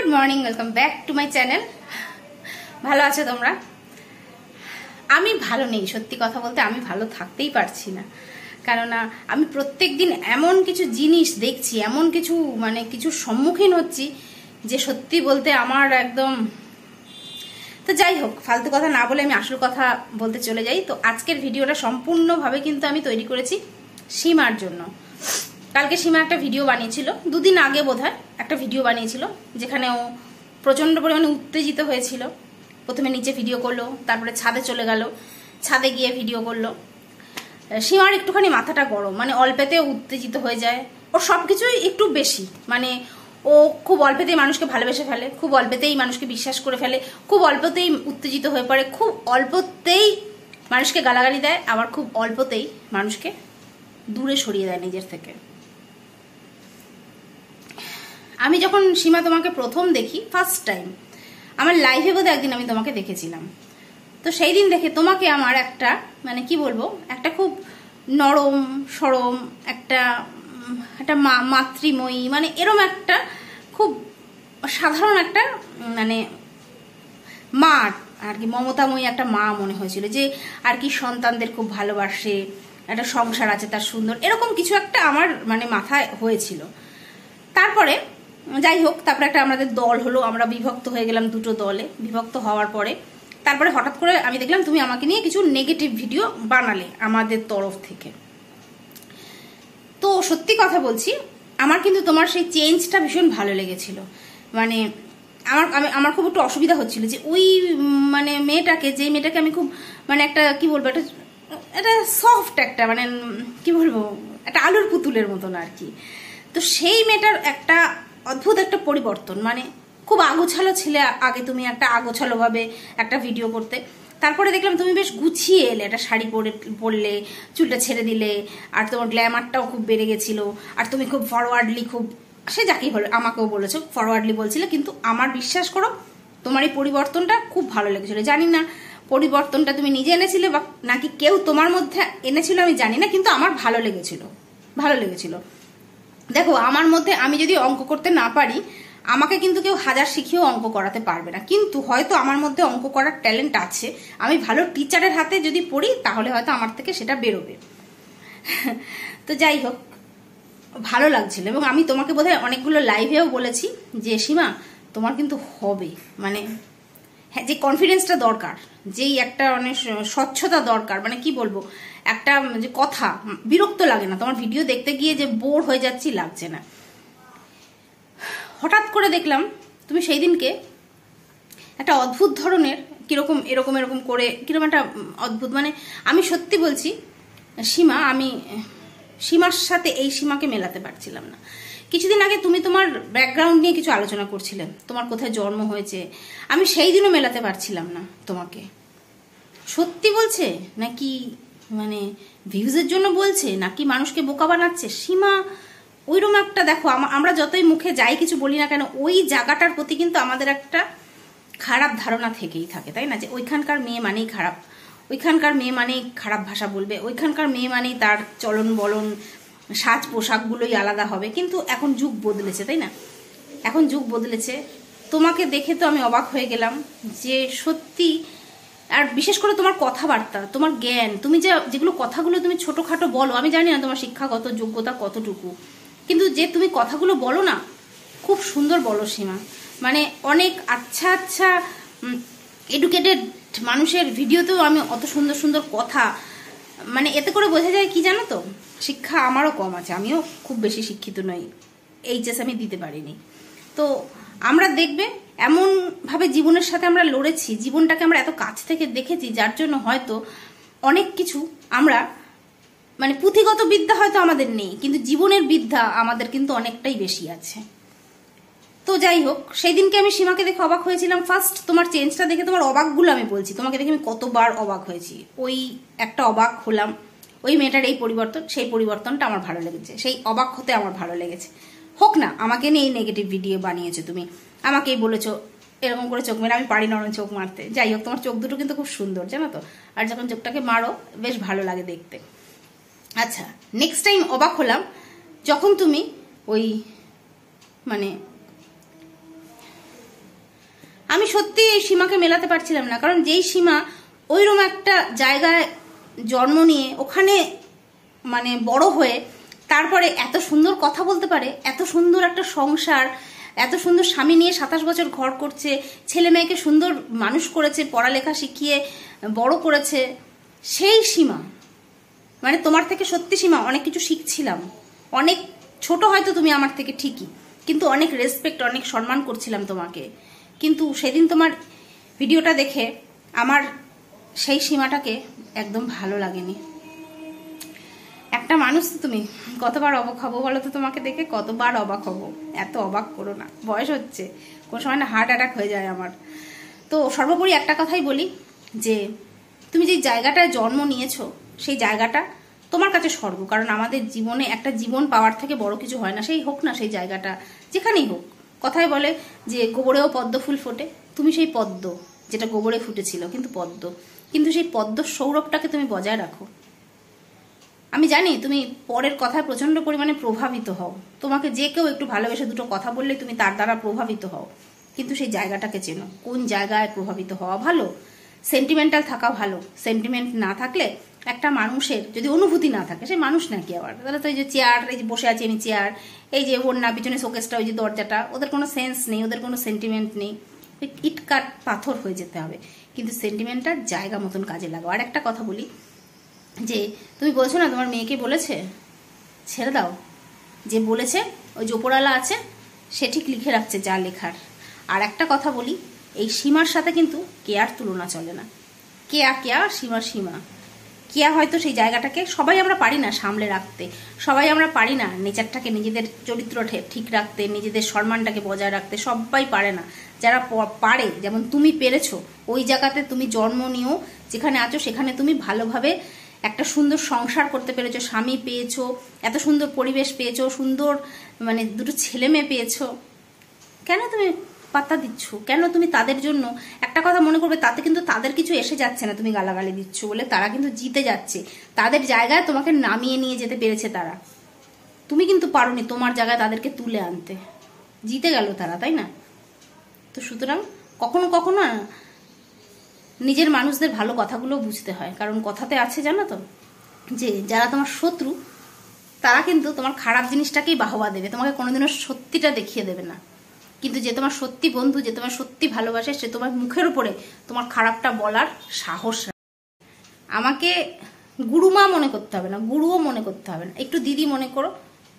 Good morning, welcome back to my channel. ভালো আছো তোমরা? আমি ভালো নেই, সত্যি কথা বলতে আমি ভালো থাকতেই পারছি না। কেননা আমি প্রত্যেক দিন এমন কিছু জিনিস দেখছি, এমন কিছু কিছু সম্মুখীন হচ্ছি যে সত্যি বলতে আমার একদম। তো যাই হোক, ফালতু কথা না বলে আমি আসল কথা বলতে চলে যাই। তো আজকের ভিডিওটা সম্পূর্ণভাবে কিন্তু আমি তৈরি করেছি সীমার জন্য। কালকে সীমা একটা ভিডিও বানিয়েছিল, দুদিন আগে বোধহয় একটা ভিডিও বানিয়েছিল, যেখানে ও প্রচণ্ড পরিমাণে উত্তেজিত হয়েছিল। প্রথমে নিচে ভিডিও করলো, তারপরে ছাদে চলে গেল, ছাদে গিয়ে ভিডিও করলো। সীমার একটুখানি মাথাটা গরম, অল্পেতে উত্তেজিত হয়ে যায়। ওর সব কিছুই একটু বেশি, ও খুব অল্পেতেই মানুষকে ভালোবেসে ফেলে, খুব অল্পেতেই মানুষকে বিশ্বাস করে ফেলে, খুব অল্পতেই উত্তেজিত হয়ে পড়ে, খুব অল্পতেই মানুষকে গালাগালি দেয়, আবার খুব অল্পতেই মানুষকে দূরে সরিয়ে দেয় নিজের থেকে। আমি যখন সীমা তোমাকে প্রথম দেখি, ফার্স্ট টাইম আমার লাইভে বোধহয় একদিন আমি তোমাকে দেখেছিলাম। তো সেই দিন দেখে তোমাকে আমার একটা কি বলবো, একটা খুব নরম সরম একটা মাতৃময়ী, এরম একটা খুব সাধারণ একটা মা আর কি, মমতাময়ী একটা মা মনে হয়েছিল, যে আর কি সন্তানদের খুব ভালোবাসে, একটা সংসার আছে তার সুন্দর, এরকম কিছু একটা আমার মাথায় হয়েছিল। তারপরে যাই হোক, তারপরে একটা আমাদের দল হলো, আমরা বিভক্ত হয়ে গেলাম দুটো দলে। বিভক্ত হওয়ার পরে তারপরে হঠাৎ করে আমি দেখলাম তুমি আমাকে নিয়ে কিছু নেগেটিভ ভিডিও বানালে আমাদের তরফ থেকে। তো সত্যি কথা বলছি, আমার কিন্তু তোমার সেই চেঞ্জটা ভীষণ ভালো লেগেছিল। আমার খুব একটু অসুবিধা হচ্ছিল যে ওই মেয়েটাকে, যে মেয়েটাকে আমি খুব একটা কি বলবো, একটা সফট একটা কি বলবো, একটা আলুর পুতুলের মতন আর কি। তো সেই মেয়েটার একটা অদ্ভুত একটা পরিবর্তন, খুব আগোছালো ছিলে আগে, তুমি একটা আগোছালো ভাবে একটা ভিডিও করতে। তারপরে দেখলাম তুমি বেশ গুছিয়ে এলে, একটা শাড়ি পরলে, চুলটা ছেড়ে দিলে, আর তোমার গ্ল্যামারটাও খুব বেড়ে গেছিল। আর তুমি খুব ফরওয়ার্ডলি, খুব সে যাকেই বলে, আমাকেও বলেছো ফরওয়ার্ডলি বলছিলে, কিন্তু আমার বিশ্বাস করো তোমার এই পরিবর্তনটা খুব ভালো লেগেছিল। জানি না পরিবর্তনটা তুমি নিজে এনেছিলে বা নাকি কেউ তোমার মধ্যে এনেছিল, আমি জানি না, কিন্তু আমার ভালো লেগেছিল। দেখো, আমার মধ্যে, আমি যদি অঙ্ক করতে না পারি, আমাকে কিন্তু কেউ হাজার শিখিয়েও অঙ্ক করাতে পারবে না, কিন্তু হয়তো আমার মধ্যে অঙ্ক করার ট্যালেন্ট আছে। আমি ভালো টিচারের হাতে যদি পড়ি, তাহলে হয়তো আমার থেকে সেটা বেরোবে। তো যাই হোক, ভালো লাগছিল। এবং আমি তোমাকে বোধহয় অনেকগুলো লাইভেও বলেছি যে সীমা, তোমার কিন্তু হবে, হ্যাঁ, যে কনফিডেন্সটা দরকার, যেই একটা স্বচ্ছতা দরকার, কি বলবো, একটা যে কথা, বিরক্ত লাগে না তোমার ভিডিও দেখতে গিয়ে, যে বোর হয়ে যাচ্ছি লাগছে না। হঠাৎ করে দেখলাম তুমি সেই দিনকে একটা অদ্ভুত ধরনের কিরকম এরকম করে কিরকম একটা অদ্ভুত, আমি সত্যি বলছি সীমা, আমি সীমার সাথে এই সীমাকে মেলাতে পারছিলাম না। কিছুদিন আগে তুমি তোমার ব্যাকগ্রাউন্ড নিয়ে কিছু আলোচনা করছিলে, তোমার কোথায় জন্ম হয়েছে, আমি সেই দিনও মেলাতে পারছিলাম না তোমাকে। সত্যি বলছে নাকি ভিউজের জন্য বলছে, নাকি মানুষকে বোকা বানাচ্ছে সীমা, ওইরকম একটা। দেখো, আমরা যতই মুখে যাই কিছু বলি না কেন, ওই জায়গাটার প্রতি কিন্তু আমাদের একটা খারাপ ধারণা থেকেই থাকে, তাই না? যে ওইখানকার মেয়ে মানেই খারাপ, ওইখানকার মেয়ে মানেই খারাপ ভাষা বলবে, ওইখানকার মেয়ে মানেই তার চলন বলন, সাজ পোশাকগুলোই আলাদা হবে। কিন্তু এখন যুগ বদলেছে, তাই না? এখন যুগ বদলেছে। তোমাকে দেখে তো আমি অবাক হয়ে গেলাম যে সত্যি, আর বিশেষ করে তোমার কথাবার্তা, তোমার জ্ঞান, তুমি যেগুলো কথাগুলো তুমি ছোটখাটো বলো, আমি জানি না তোমার শিক্ষাগত যোগ্যতা কতটুকু, কিন্তু যে তুমি কথাগুলো বলো না, খুব সুন্দর বলো সীমা। অনেক আচ্ছা এডুকেটেড মানুষের ভিডিওতেও আমি অত সুন্দর সুন্দর কথা, এতে করে বোঝা যায় কি জানো তো, শিক্ষা আমারও কম আছে, আমিও খুব বেশি শিক্ষিত নই, এইচএস আমি দিতে পারিনি। তো আমরা দেখবে এমনভাবে জীবনের সাথে আমরা লড়েছি, জীবনটাকে আমরা এত কাছ থেকে দেখেছি, যার জন্য হয়তো অনেক কিছু আমরা পুঁথিগত বিদ্যা হয়তো আমাদের নেই, কিন্তু জীবনের বিদ্যা আমাদের কিন্তু অনেকটাই বেশি আছে। তো যাই হোক, সেই দিনকে আমি সীমাকে দেখে অবাক হয়েছিলাম। ফার্স্ট তোমার চেঞ্জটা দেখে, তোমার অবাকগুলো আমি বলছি, তোমাকে দেখে আমি কতবার অবাক হয়েছি। ওই একটা অবাক হলাম, ওই মেয়েটার এই পরিবর্তন, সেই পরিবর্তনটা আমার ভালো লেগেছে, সেই অবাক হতে আমার ভালো লেগেছে। হোক না, আমাকে নিয়ে এই নেগেটিভ ভিডিও বানিয়েছো তুমি, আমাকেই বলেছো এরকম করে চোখ মেরে, আমি পারি না চোখ মারতে। যাই হোক, তোমার চোখ দুটো কিন্তু খুব সুন্দর, জানো তো, আর যখন চোখটাকে মারো বেশ ভালো লাগে দেখতে। আচ্ছা, নেক্সট টাইম অবাক হলাম যখন তুমি ওই আমি সত্যি এই সীমাকে মেলাতে পারছিলাম না, কারণ যেই সীমা ওইরকম একটা জায়গায় জন্ম নিয়ে ওখানে মানে বড় হয়ে তারপরে এত সুন্দর কথা বলতে পারে, এত সুন্দর একটা সংসার, এত সুন্দর স্বামী নিয়ে 27 বছর ঘর করছে, ছেলে মেয়েকে সুন্দর মানুষ করেছে, পড়ালেখা শিখিয়ে বড় করেছে, সেই সীমা মানে তোমার থেকে সত্যি সীমা অনেক কিছু শিখছিলাম। অনেক ছোট হয়তো তুমি আমার থেকে ঠিকই, কিন্তু অনেক রেসপেক্ট, অনেক সম্মান করছিলাম তোমাকে। কিন্তু সেদিন তোমার ভিডিওটা দেখে আমার সেই সীমাটাকে একদম ভালো লাগেনি। একটা মানুষ তো তুমি, কতবার অবাক হবো বলো তো তোমাকে দেখে, কতবার অবাক হবো, এত অবাক করো না, বয়স হচ্ছে, কোন সময় না হার্ট অ্যাটাক হয়ে যায় আমার। তো সর্বোপরি একটা কথাই বলি যে তুমি যে জায়গাটায় জন্ম নিয়েছো সেই জায়গাটা তোমার কাছে স্বর্গ, কারণ আমাদের জীবনে একটা জীবন পাওয়ার থেকে বড় কিছু হয় না, সেই হোক না সেই জায়গাটা যেখানেই হোক। কথায় বলে যে গোবরেও পদ্ম ফুল ফোটে, তুমি সেই পদ্ম যেটা গোবরে ফুটেছিল, কিন্তু পদ্ম, কিন্তু সেই পদ্ম সৌরভটাকে তুমি বজায় রাখো। আমি জানি তুমি পরের কথায় প্রচন্ড পরিমাণে প্রভাবিত হও, তোমাকে যে কেউ একটু ভালোবেসে দুটো কথা বললে তুমি তার দ্বারা প্রভাবিত হও, কিন্তু সেই জায়গাটাকে চেনো, কোন জায়গায় প্রভাবিত হওয়া ভালো। সেন্টিমেন্টাল থাকা ভালো, সেন্টিমেন্ট না থাকলে একটা মানুষের যদি অনুভূতি না থাকে সে মানুষ নাকি আবার, তাহলে তো এই যে চেয়ার, এই যে বসে আছি আমি চেয়ার, এই যে ওর না পিছনে শোকেসটা, ওই যে দরজাটা, ওদের কোনো সেন্স নেই, ওদের কোনো সেন্টিমেন্ট নেই, ইট কাট পাথর হয়ে যেতে হবে। কিন্তু সেন্টিমেন্টটা জায়গা মতন কাজে লাগাও। আর একটা কথা বলি, যে তুমি বলছো না তোমার মেয়েকে বলেছে, ছেড়ে দাও, যে বলেছে ওই যে ওপরওয়ালা আছে সে ঠিক লিখে রাখছে যা লেখার। আর একটা কথা বলি, এই সীমার সাথে কিন্তু কেয়ার তুলনা চলে না। কেয়া সীমা। কেয়া হয়তো সেই জায়গাটাকে সবাই আমরা পারি না সামলে রাখতে, সবাই আমরা পারি না নেচারটাকে, নিজেদের চরিত্র ঠিক রাখতে, নিজেদের সম্মানটাকে বজায় রাখতে, সবাই পারে না। যারা পারে, যেমন তুমি পেরেছো, ওই জায়গাতে তুমি জন্ম নিয়েও যেখানে আছো সেখানে তুমি ভালোভাবে একটা সুন্দর সংসার করতে পেরেছো, স্বামী পেয়েছো, এত সুন্দর পরিবেশ পেয়েছো, সুন্দর মানে দুটো ছেলে মেয়ে পেয়েছো, কেন তুমি পাত্তা দিচ্ছ? কেন তুমি তাদের জন্য একটা কথা মনে করবে, তাতে কিন্তু তাদের কিছু এসে যাচ্ছে না, তুমি গালাগালি দিচ্ছ বলে তারা কিন্তু জিতে যাচ্ছে, তাদের জায়গায় তোমাকে নামিয়ে নিয়ে যেতে পেরেছে তারা, তুমি কিন্তু পারোনি তোমার জায়গায় তাদেরকে তুলে আনতে, জিতে গেল তারা, তাই না? তো সুতরাং কখনো কখনো নিজের মানুষদের ভালো কথাগুলো বুঝতে হয়, কারণ কথাতে আছে জানো তো, যে যারা তোমার শত্রু তারা কিন্তু তোমার খারাপ জিনিসটাকেই বাহবা দেবে, তোমাকে কোনোদিনও সত্যিটা দেখিয়ে দেবে না। কিন্তু যে তোমার সত্যি বন্ধু, যে তোমার সত্যি ভালোবাসে, সে তোমার মুখের উপরে তোমার খারাপটা বলার সাহস রাখে। আমাকে গুরুমা মনে করতে হবে না, গুরুও মনে করতে হবে না, একটু দিদি মনে করো,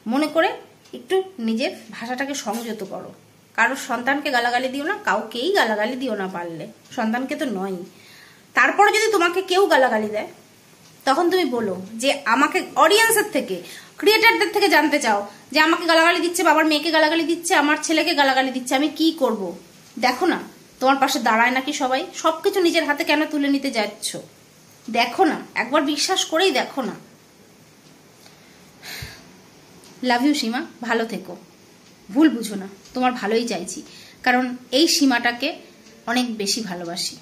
মনে করে একটু নিজের ভাষাটাকে সংযত করো। কারোর সন্তানকে গালাগালি দিও না, কাউকেই গালাগালি দিও না, পারলে সন্তানকে তো নয়। তারপরে যদি তোমাকে কেউ গালাগালি দেয় তখন তুমি বলো যে আমাকে অডিয়েন্সের থেকে, ক্রিয়েটারদের থেকে জানতে চাও যে আমাকে গালাগালি দিচ্ছে, বাবার মেয়েকে গালাগালি দিচ্ছে, আমার ছেলেকে গালাগালি দিচ্ছে, আমি কি করব? দেখো না তোমার পাশে দাঁড়ায় নাকি সবাই, সবকিছু নিজের হাতে কেন তুলে নিতে যাচ্ছ? দেখো না, একবার বিশ্বাস করেই দেখো না। লাভ ইউ সীমা, ভালো থেকো, ভুল বুঝো না, তোমার ভালোই চাইছি, কারণ এই সীমাটাকে অনেক বেশি ভালোবাসি।